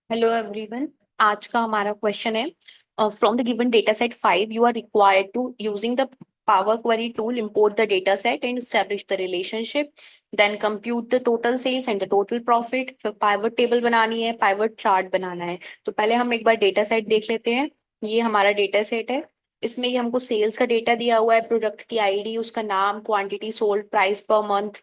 Hello everyone. आज का हमारा क्वेश्चन है from the given data set 5 you are required to using the power query tool import the data set and establish the relationship, then compute the total sales and the total profit. फिर pivot table बनानी है, pivot chart बनाना है। तो पहले हम एक बार data set देख लेते हैं। ये हमारा डेटा सेट है। इसमें ये हमको सेल्स का डेटा दिया हुआ है, प्रोडक्ट की आईडी, उसका नाम, quantity sold, price per month,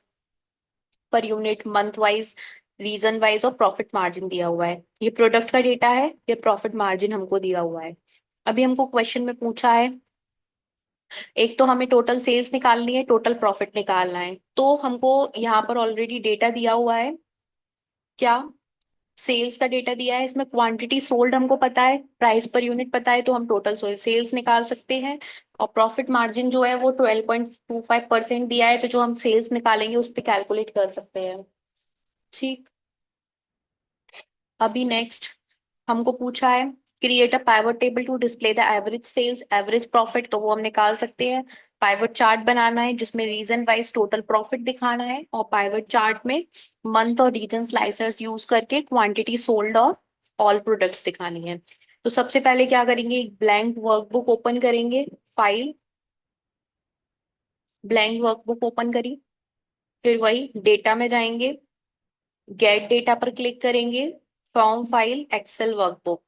per unit, month wise, region wise और प्रॉफिट मार्जिन दिया हुआ है। ये प्रोडक्ट का डेटा है, ये प्रॉफिट मार्जिन हमको दिया हुआ है। अभी हमको क्वेश्चन में पूछा है, एक तो हमें टोटल सेल्स निकालनी है, टोटल प्रॉफिट निकालना है। तो हमको यहाँ पर ऑलरेडी डेटा दिया हुआ है। क्या? सेल्स का डेटा दिया है। इसमें क्वांटिटी सोल्ड हमको पता है, प्राइस पर यूनिट पता है, तो हम टोटल सेल्स निकाल सकते हैं। और प्रॉफिट मार्जिन जो है वो 12.25% दिया है, तो जो हम सेल्स निकालेंगे उस पर कैलकुलेट कर सकते हैं। ठीक। अभी नेक्स्ट हमको पूछा है, create a pivot table to display the average sales average profit, तो वो हम निकाल सकते हैं। पाइवट चार्ट बनाना है जिसमें रीजन वाइज टोटल प्रॉफिट दिखाना है, और पाइवट चार्ट में मंथ और रीजन स्लाइसर्स यूज करके क्वांटिटी सोल्ड और ऑल प्रोडक्ट्स दिखानी है। तो सबसे पहले क्या करेंगे, एक ब्लैंक वर्कबुक ओपन करेंगे। फाइल, ब्लैंक वर्कबुक ओपन करी। फिर वही डेटा में जाएंगे, गेट डेटा पर क्लिक करेंगे, फ्रॉम फाइल एक्सेल वर्कबुक।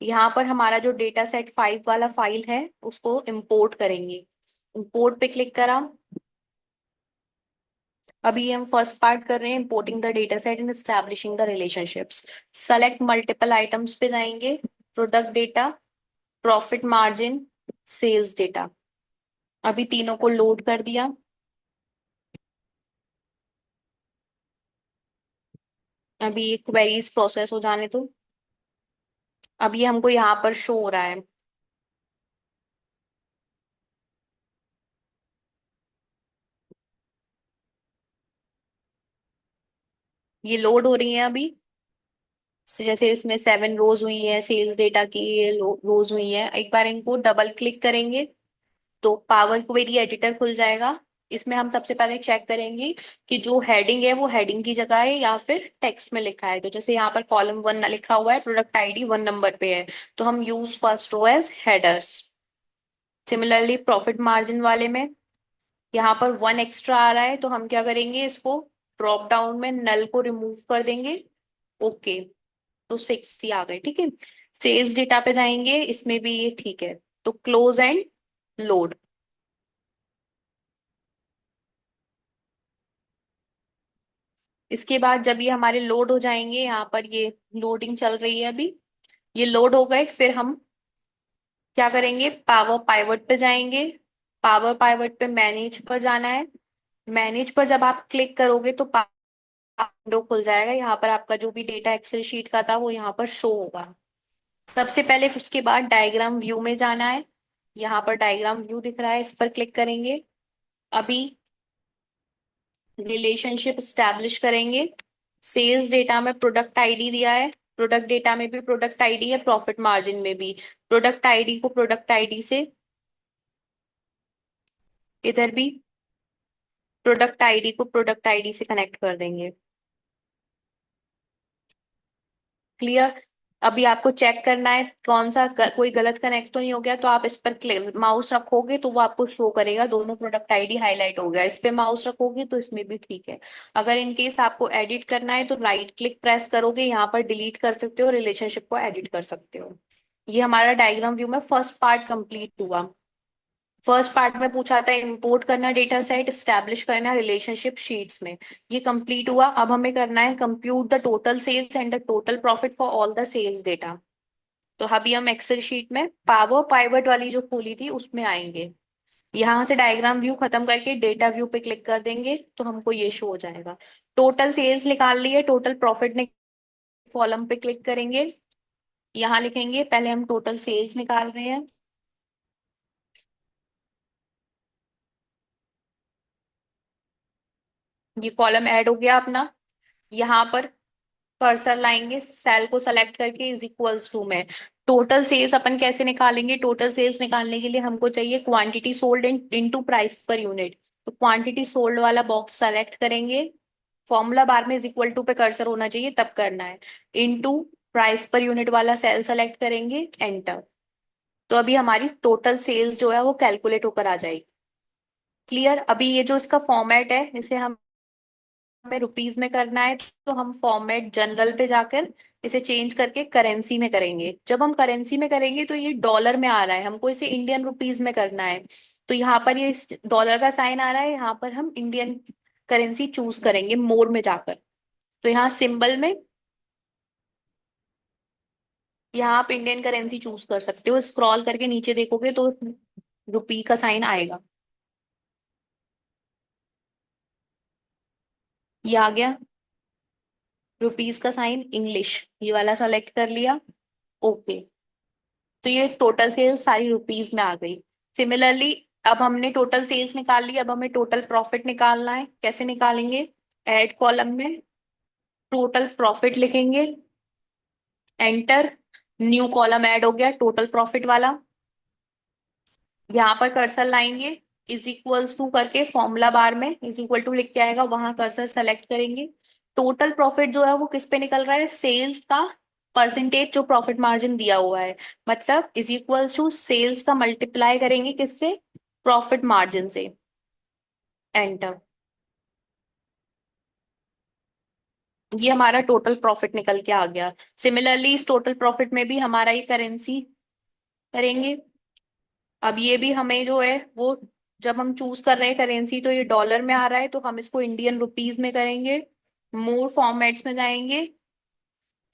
यहाँ पर हमारा जो डेटा सेट 5 वाला फाइल है उसको इंपोर्ट करेंगे। इंपोर्ट पे क्लिक करा। अभी हम फर्स्ट पार्ट कर रहे हैं, importing the data set and establishing the relationships. Select multiple items पे जाएंगे, product data, profit margin, sales data. अभी तीनों को लोड कर दिया। अभी ये क्वेरीज प्रोसेस हो जाने दो। अभी हमको यहाँ पर शो हो रहा है, ये लोड हो रही है अभी। जैसे इसमें 7 रोज हुई है, सेल्स डेटा की ये रोज हुई है। एक बार इनको डबल क्लिक करेंगे तो पावर क्वेरी एडिटर खुल जाएगा। इसमें हम सबसे पहले चेक करेंगे कि जो हेडिंग है वो हेडिंग की जगह है या फिर टेक्स्ट में लिखा है। तो जैसे यहाँ पर कॉलम 1 लिखा हुआ है, प्रोडक्ट आईडी 1 नंबर पे है, तो हम use first row as headers. Similarly profit margin वाले में यहाँ पर 1 एक्स्ट्रा आ रहा है, तो हम क्या करेंगे, इसको ड्रॉप डाउन में नल को रिमूव कर देंगे। ओके, तो 6 ही आ गए। ठीक है। सेल्स डेटा पे जाएंगे, इसमें भी ये ठीक है। तो क्लोज एंड लोड। इसके बाद जब ये हमारे लोड हो जाएंगे, यहाँ पर ये लोडिंग चल रही है अभी, ये लोड हो गए, फिर हम क्या करेंगे, पावर पाइवट पे जाएंगे। पावर पाइवट पे मैनेज पर जाना है। मैनेज पर जब आप क्लिक करोगे तो विंडो खुल जाएगा। यहाँ पर आपका जो भी डेटा एक्सेल शीट का था वो यहाँ पर शो होगा। सबसे पहले उसके बाद डायग्राम व्यू में जाना है। यहाँ पर डायग्राम व्यू दिख रहा है, इस पर क्लिक करेंगे। अभी रिलेशनशिप स्टैब्लिश करेंगे। सेल्स डेटा में प्रोडक्ट आईडी दिया है, प्रोडक्ट डेटा में भी प्रोडक्ट आईडी है, प्रॉफिट मार्जिन में भी। प्रोडक्ट आईडी को प्रोडक्ट आईडी से, इधर भी प्रोडक्ट आईडी को प्रोडक्ट आईडी से कनेक्ट कर देंगे। क्लियर। अभी आपको चेक करना है कौन सा कोई गलत कनेक्ट तो नहीं हो गया, तो आप इस पर माउस रखोगे तो वो आपको शो करेगा, दोनों प्रोडक्ट आईडी हाईलाइट हो गया। इस पे माउस रखोगे तो इसमें भी ठीक है। अगर इन केस आपको एडिट करना है तो राइट क्लिक प्रेस करोगे, यहाँ पर डिलीट कर सकते हो, रिलेशनशिप को एडिट कर सकते हो। ये हमारा डायग्राम व्यू में फर्स्ट पार्ट कंप्लीट हुआ। फर्स्ट पार्ट में पूछा था इंपोर्ट करना डेटा सेट, स्टैब्लिश करना रिलेशनशिप शीट्स में। ये कंप्लीट हुआ। अब हमें करना है compute the total sales and the total profit for all the sales data. तो अभी हम एक्सेल शीट में पावर पाइवट वाली जो खोली थी उसमें आएंगे। यहाँ से डायग्राम व्यू खत्म करके डेटा व्यू पे क्लिक कर देंगे तो हमको ये शो हो जाएगा। टोटल सेल्स निकाल लिए, टोटल प्रॉफिट ने कॉलम पे क्लिक करेंगे। यहाँ लिखेंगे, पहले हम टोटल सेल्स निकाल रहे हैं। ये कॉलम ऐड हो गया अपना। यहाँ पर कर्सर लाएंगे, सेल को सेलेक्ट करके इज इक्वल्स टू में टोटल सेल्स अपन कैसे निकालेंगे। टोटल सेल्स निकालने के लिए हमको चाहिए quantity sold into price per unit. तो क्वांटिटी सोल्ड वाला बॉक्स सेलेक्ट करेंगे। फॉर्मूला बार में इज इक्वल टू पे कर्सर होना चाहिए, तब करना है। इनटू प्राइस पर यूनिट वाला सेल सेलेक्ट करेंगे, एंटर। तो अभी हमारी टोटल सेल्स जो है वो कैलकुलेट होकर आ जाएगी। क्लियर? अभी ये जो इसका फॉर्मेट है, इसे हमें रुपीज में करना है, तो हम फॉर्मेट जनरल पे जाकर इसे चेंज करके करेंसी में करेंगे। जब हम करेंसी में करेंगे तो ये डॉलर में आ रहा है, हमको इसे इंडियन रुपीज में करना है। तो यहाँ पर ये डॉलर का साइन आ रहा है, यहाँ पर हम इंडियन करेंसी चूज करेंगे मोर में जाकर। तो यहाँ सिंबल में, यहाँ आप इंडियन करेंसी चूज कर सकते हो, स्क्रॉल करके नीचे देखोगे तो रुपी का साइन आएगा। ये आ गया रुपीज का साइन, इंग्लिश ये वाला सेलेक्ट कर लिया, ओके। तो ये टोटल सेल्स सारी रुपीज में आ गई। सिमिलरली अब हमने टोटल सेल्स निकाल ली, अब हमें टोटल प्रॉफिट निकालना है। कैसे निकालेंगे? ऐड कॉलम में टोटल प्रॉफिट लिखेंगे, एंटर। न्यू कॉलम ऐड हो गया टोटल प्रॉफिट वाला। यहाँ पर कर्सर लाएंगे, इज इक्वल्स टू करके फॉर्मूला बार में इज इक्वल टू लिख के आएगा, वहां कर्सर सेलेक्ट करेंगे। टोटल प्रॉफिट जो है वो किस पे निकल रहा है? सेल्स का परसेंटेज जो प्रॉफिट मार्जिन दिया हुआ है, मतलब इज इक्वल्स टू सेल्स का मल्टीप्लाई करेंगे किससे? प्रॉफिट मार्जिन से, एंटर। ये हमारा टोटल प्रॉफिट निकल के आ गया। सिमिलरली इस टोटल प्रॉफिट में भी हमारा ये करेंसी करेंगे। अब ये भी हमें जो है वो, जब हम चूज कर रहे हैं करेंसी तो ये डॉलर में आ रहा है, तो हम इसको इंडियन रुपीज में करेंगे। मोर फॉर्मेट्स में जाएंगे,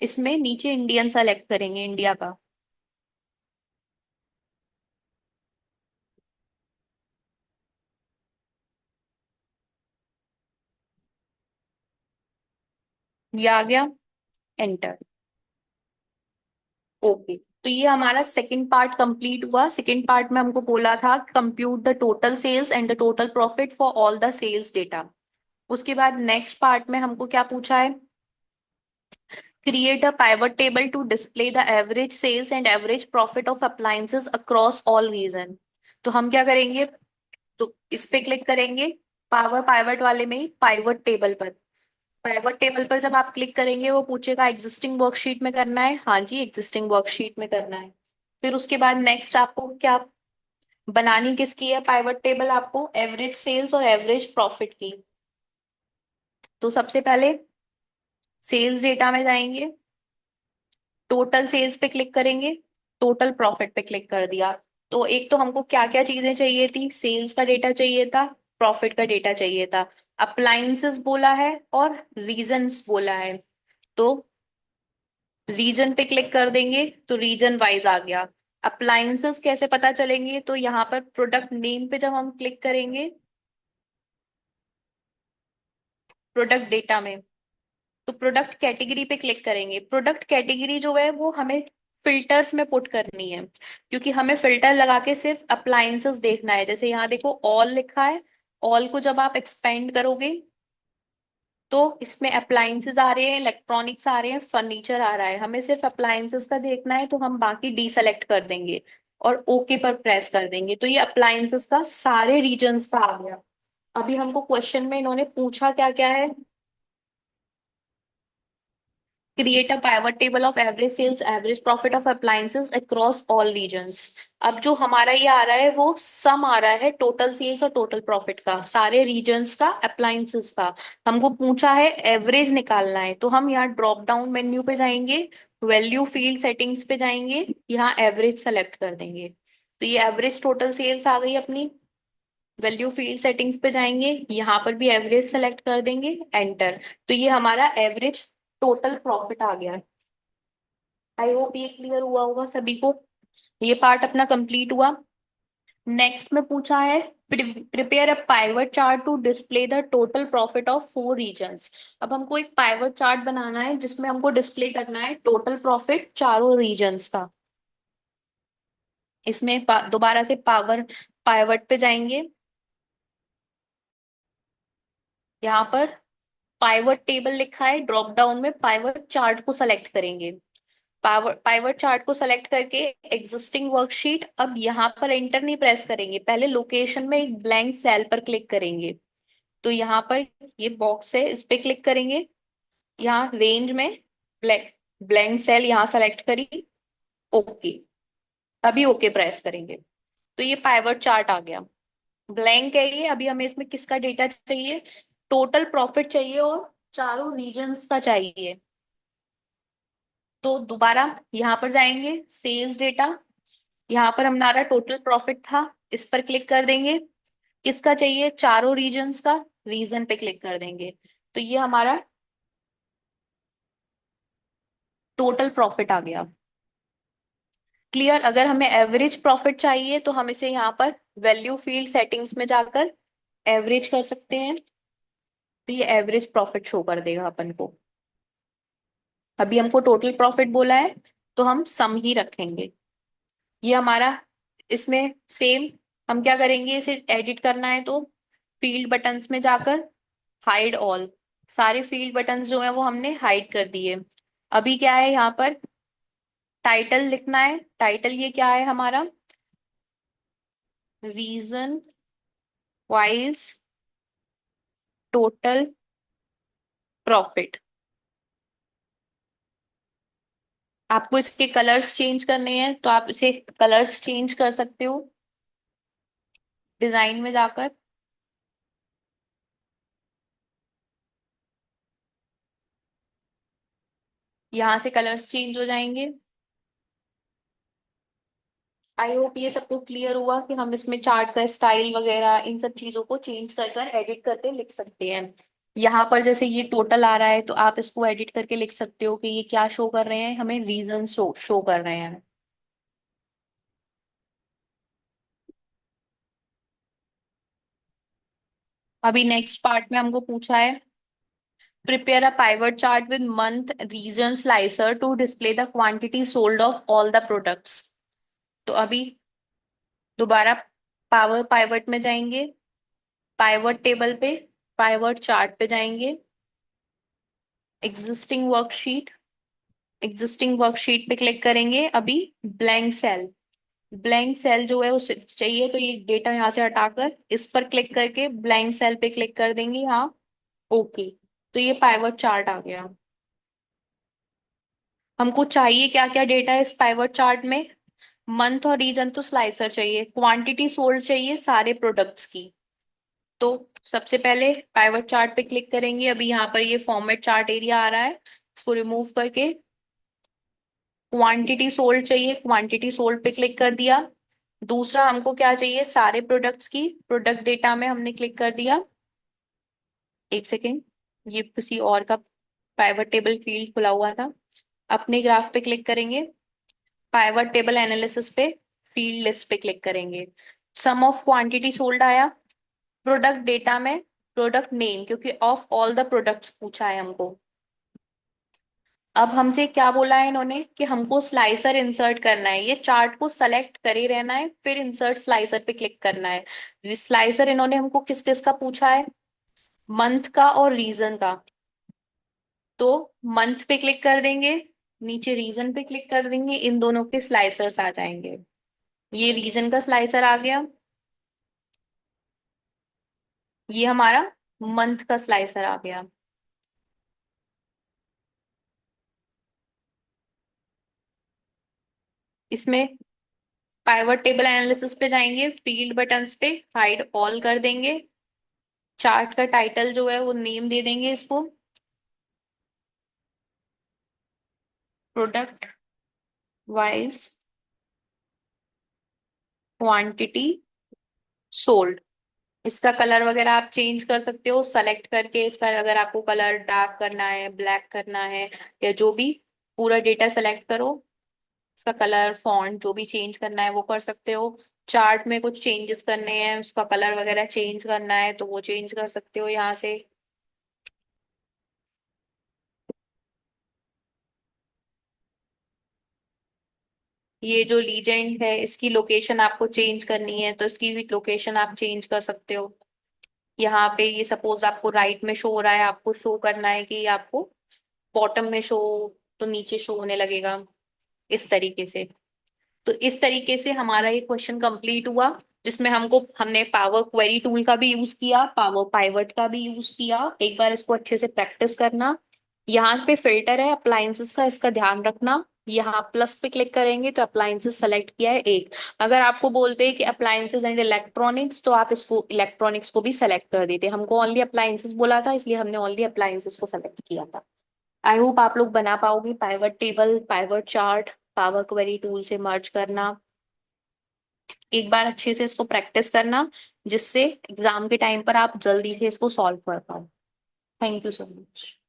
इसमें नीचे इंडियन सेलेक्ट करेंगे, इंडिया का। ये आ गया, एंटर, ओके। तो ये हमारा सेकंड पार्ट कंप्लीट हुआ। सेकंड पार्ट में हमको बोला था compute the total sales and the total profit for all the sales data. उसके बाद नेक्स्ट पार्ट में हमको क्या पूछा है? Create a pivot table to display the average sales and average profit of appliances across all region। तो हम क्या करेंगे? तो इस पे क्लिक करेंगे, पावर पाइवट वाले में ही पाइवट टेबल पर। पाइवट टेबल पर जब आप क्लिक करेंगे वो पूछेगा एग्जिस्टिंग वर्कशीट में करना है, हाँ जी एग्जिस्टिंग वर्कशीट में करना है। फिर उसके बाद नेक्स्ट आपको क्या बनानी किसकी है पाइवट टेबल? आपको एवरेज सेल्स और एवरेज प्रॉफिट की। तो सबसे पहले सेल्स डेटा में जाएंगे, टोटल सेल्स पे क्लिक करेंगे, टोटल प्रॉफिट पे क्लिक कर दिया। तो एक तो हमको क्या क्या चीजें चाहिए थी? सेल्स का डेटा चाहिए था, प्रॉफिट का डेटा चाहिए था, अप्लायंसेस बोला है और रीजन्स बोला है। तो रीजन पे क्लिक कर देंगे तो रीजन वाइज आ गया। अप्लायंसेस कैसे पता चलेंगे? तो यहाँ पर प्रोडक्ट नेम पे जब हम क्लिक करेंगे, प्रोडक्ट डेटा में, तो प्रोडक्ट कैटेगरी पे क्लिक करेंगे। प्रोडक्ट कैटेगरी जो है वो हमें फिल्टर्स में पुट करनी है, क्योंकि हमें फिल्टर लगा के सिर्फ अप्लायंसेस देखना है। जैसे यहाँ देखो ऑल लिखा है, ऑल को जब आप एक्सपेंड करोगे तो इसमें अप्लायंसेस आ रहे हैं, इलेक्ट्रॉनिक्स आ रहे हैं, फर्नीचर आ रहा है। हमें सिर्फ अप्लायंसेस का देखना है, तो हम बाकी डी सेलेक्ट कर देंगे और ओके पर प्रेस कर देंगे। तो ये अप्लायंसेस का सारे रीजन्स का आ गया। अभी हमको क्वेश्चन में इन्होंने पूछा क्या क्या है? Create a pivot table of average sales average profit of appliances across all regions. अब जो हमारा ये आ रहा है वो सम आ रहा है टोटल सेल्स और टोटल प्रॉफिट का, सारे रीजन्स का, अप्लायंसेस का। हमको पूछा है एवरेज निकालना है, तो हम यहाँ ड्रॉप डाउन मेन्यू पे जाएंगे, वैल्यू फील्ड सेटिंग्स पे जाएंगे, यहाँ एवरेज सेलेक्ट कर देंगे। तो ये एवरेज टोटल सेल्स आ गई अपनी। वैल्यू फील्ड सेटिंग्स पे जाएंगे, यहाँ पर भी एवरेज सेलेक्ट कर देंगे, एंटर। तो ये हमारा एवरेज टोटल प्रॉफिट आ गया। आई होप ये क्लियर हुआ होगा सभी को। ये पार्ट अपना कंप्लीट हुआ। नेक्स्ट में पूछा है prepare a pivot chart to display the total profit of 4 regions. अब हमको एक पाइवट चार्ट बनाना है जिसमें हमको डिस्प्ले करना है टोटल प्रॉफिट चारों रीजन्स का। इसमें दोबारा से पावर पाइवट पे जाएंगे, यहाँ पर पाइवट टेबल लिखा है, ड्रॉप डाउन में पाइवट चार्ट को सेलेक्ट करेंगे। पाइवट चार्ट को सेलेक्ट करके एग्जिस्टिंग वर्कशीट, अब यहाँ पर एंटर नहीं प्रेस करेंगे, पहले लोकेशन में एक ब्लैंक सेल पर क्लिक करेंगे। तो यहाँ पर ये बॉक्स है, इस पे क्लिक करेंगे, यहाँ रेंज में ब्लैक ब्लैंक सेल यहाँ सेलेक्ट करी, ओके। अभी ओके प्रेस करेंगे तो ये पाइवट चार्ट आ गया। ब्लैंक है ये, अभी हमें इसमें किसका डेटा चाहिए? टोटल प्रॉफिट चाहिए और चारों रीजन्स का चाहिए। तो दोबारा यहाँ पर जाएंगे, सेल्स डेटा, यहाँ पर हमारा टोटल प्रॉफिट था, इस पर क्लिक कर देंगे। किसका चाहिए? चारों रीजन्स का, रीजन पे क्लिक कर देंगे। तो ये हमारा टोटल प्रॉफिट आ गया। क्लियर? अगर हमें एवरेज प्रॉफिट चाहिए तो हम इसे यहाँ पर वैल्यू फील्ड सेटिंग्स में जाकर एवरेज कर सकते हैं, तो ये एवरेज प्रॉफिट शो कर देगा अपन को। अभी हमको टोटल प्रॉफिट बोला है तो हम सम ही रखेंगे। ये हमारा, इसमें सेम हम क्या करेंगे, इसे एडिट करना है तो फील्ड बटन्स में जाकर हाइड ऑल, सारे फील्ड बटन्स जो है वो हमने हाइड कर दिए। अभी क्या है यहाँ पर, टाइटल लिखना है। टाइटल ये क्या है हमारा? Region wise total profit. आपको इसके कलर्स चेंज करने हैं तो आप इसे कलर्स चेंज कर सकते हो डिजाइन में जाकर। यहाँ से कलर्स चेंज हो जाएंगे। आई होप ये सबको क्लियर हुआ कि हम इसमें चार्ट का स्टाइल वगैरह इन सब चीजों को चेंज कर कर एडिट करके लिख सकते हैं। यहाँ पर जैसे ये टोटल आ रहा है तो आप इसको एडिट करके लिख सकते हो कि ये क्या शो कर रहे हैं, हमें रीजन शो कर रहे हैं। अभी नेक्स्ट पार्ट में हमको पूछा है, prepare a pivot chart with month region slicer to display the quantity sold of all the products. तो अभी दोबारा पावर पाइवट में जाएंगे, पाइवट टेबल पे, पाइवट चार्ट पे जाएंगे, एग्जिस्टिंग वर्कशीट, एग्जिस्टिंग वर्कशीट पे क्लिक करेंगे। अभी ब्लैंक सेल, ब्लैंक सेल जो है उसे चाहिए तो ये डेटा यहाँ से हटाकर इस पर क्लिक करके ब्लैंक सेल पे क्लिक कर देंगे, हाँ ओके। तो ये पाइवट चार्ट आ गया। हमको चाहिए क्या क्या डेटा है इस पाइवट चार्ट में? मंथ और रीजन तो स्लाइसर चाहिए, क्वांटिटी सोल्ड चाहिए सारे प्रोडक्ट्स की। तो सबसे पहले पाइवट चार्ट पे क्लिक करेंगे। अभी यहाँ पर ये फॉर्मेट चार्ट एरिया आ रहा है, इसको रिमूव करके क्वांटिटी सोल्ड चाहिए, क्वांटिटी सोल्ड पे क्लिक कर दिया। दूसरा हमको क्या चाहिए? सारे प्रोडक्ट्स की, प्रोडक्ट डेटा में हमने क्लिक कर दिया। एक सेकेंड, ये किसी और का पाइवट टेबल फील्ड खुला हुआ था। अपने ग्राफ पे क्लिक करेंगे, पाइवट टेबल एनालिसिस पे फील्ड लिस्ट पे क्लिक करेंगे। सम ऑफ क्वांटिटी सोल्ड आया। प्रोडक्ट डेटा में प्रोडक्ट नेम, क्योंकि ऑफ ऑल द प्रोडक्ट्स पूछा है हमको। अब हमसे क्या बोला है इन्होंने कि हमको स्लाइसर इंसर्ट करना है, ये चार्ट को सेलेक्ट करे रहना है फिर इंसर्ट स्लाइसर पे क्लिक करना है। स्लाइसर इन्होंने हमको किस किस का पूछा है? मंथ का और रीजन का। तो मंथ पे क्लिक कर देंगे, नीचे रीजन पे क्लिक कर देंगे, इन दोनों के स्लाइसर्स आ जाएंगे। ये रीजन का स्लाइसर आ गया, ये हमारा मंथ का स्लाइसर आ गया। इसमें पाइवट टेबल एनालिसिस पे जाएंगे, फील्ड बटन्स पे हाइड ऑल कर देंगे। चार्ट का टाइटल जो है वो नेम दे देंगे इसको, प्रोडक्ट वाइज क्वांटिटी सोल्ड। इसका कलर वगैरह आप चेंज कर सकते हो सेलेक्ट करके, इसका अगर आपको कलर डार्क करना है, ब्लैक करना है, या जो भी, पूरा डेटा सेलेक्ट करो, उसका कलर फॉन्ट जो भी चेंज करना है वो कर सकते हो। चार्ट में कुछ चेंजेस करने हैं, उसका कलर वगैरह चेंज करना है तो वो चेंज कर सकते हो यहाँ से। ये जो लीजेंड है इसकी लोकेशन आपको चेंज करनी है तो इसकी भी लोकेशन आप चेंज कर सकते हो। यहाँ पे ये सपोज आपको राइट में शो हो रहा है, आपको शो करना है कि आपको बॉटम में शो, तो नीचे शो होने लगेगा इस तरीके से। तो इस तरीके से हमारा ये क्वेश्चन कंप्लीट हुआ, जिसमें हमने पावर क्वेरी टूल का भी यूज किया, पावर पाइवट का भी यूज किया। एक बार इसको अच्छे से प्रैक्टिस करना। यहाँ पे फिल्टर है अप्लायंसेस का, इसका ध्यान रखना। यहाँ प्लस पे क्लिक करेंगे तो अप्लायंसेस सेलेक्ट किया है एक। अगर आपको बोलते हैं कि अप्लायंसेस एंड इलेक्ट्रॉनिक्स, तो आप इसको इलेक्ट्रॉनिक्स को भी सेलेक्ट कर देते। हमको ओनली अप्लायंसेस बोला था, इसलिए हमने ओनली अप्लायंसेस को सेलेक्ट किया था। आई होप आप लोग बना पाओगे pivot table, pivot chart, power query tool से मर्ज करना। एक बार अच्छे से इसको प्रैक्टिस करना, जिससे एग्जाम के टाइम पर आप जल्दी से इसको सॉल्व कर पाओ। Thank you so much.